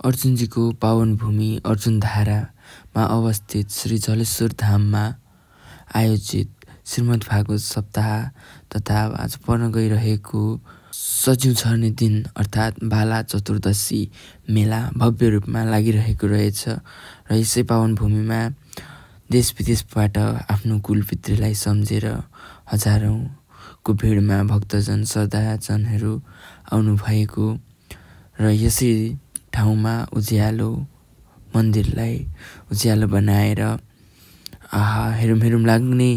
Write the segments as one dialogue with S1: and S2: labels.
S1: अर्जुनजीको पावन भूमि अर्जुनधारामा अवस्थित श्री जलेश्वर धाममा आयोजित श्रीमद् भागवत सप्ताह तथा आज पढ्न गइरहेको सजिउ छर्ने दिन अर्थात् बाला चतुर्दशी मेला भव्य रूपमा लागिरहेको रहेछ र यसै पावन भूमिमा देश विदेशबाट आफ्नो कुलपितृलाई सम्झेर हजारौंको भिडमा भक्तजन श्रद्धाजनहरू आउनु भएको र यसै ठाउँमा उज्यालो मन्दिरलाई उज्यालो बनाएर हेरौँ लाग्ने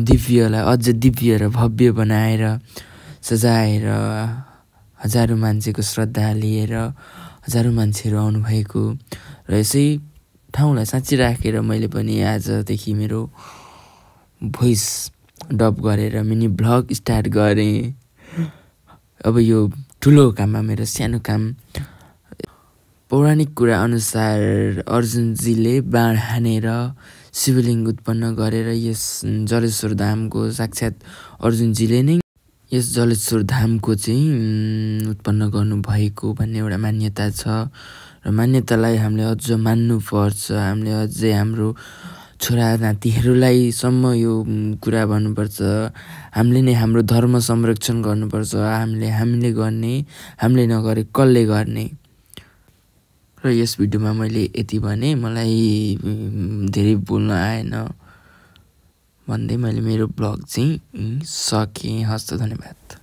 S1: दिव्यलाई अझ दिव्य र भव्य बनाएर सजाएर हजारौं मान्छेको श्रद्धा लिएर हजारौं मान्छेहरू आउनु भएको र यसै ठाउँलाई साँच्चै राखेर मैले पनि आजदेखि मेरो भोइस डब गरेर मिनी भ्लग स्टार्ट गरेँ। अब यो ठुलो काममा मेरो सानो काम। पौराणिक कुरा अनुसार अर्जुनजीले बाण हानेर शिवलिङ्ग उत्पन्न गरेर यस जलेश्वर धामको साक्षात् अर्जुनजीले नै यस जलेश्वर धामको चाहिँ उत्पन्न गर्नुभएको भन्ने एउटा मान्यता छ र मान्यतालाई हामीले अझ मान्नुपर्छ। हामीले अझै हाम्रो छोरा नातिहरूलाई सम्म यो कुरा भन्नुपर्छ। हामीले नै हाम्रो धर्म संरक्षण गर्नुपर्छ। हामीले गर्ने, हामीले नगरे कसले गर्ने। र यस भिडियोमा मैले यति भने, मलाई धेरै बोल्न आएन भन्दै मैले मेरो ब्लग चाहिँ सकेँ। हस्त धन्यवाद।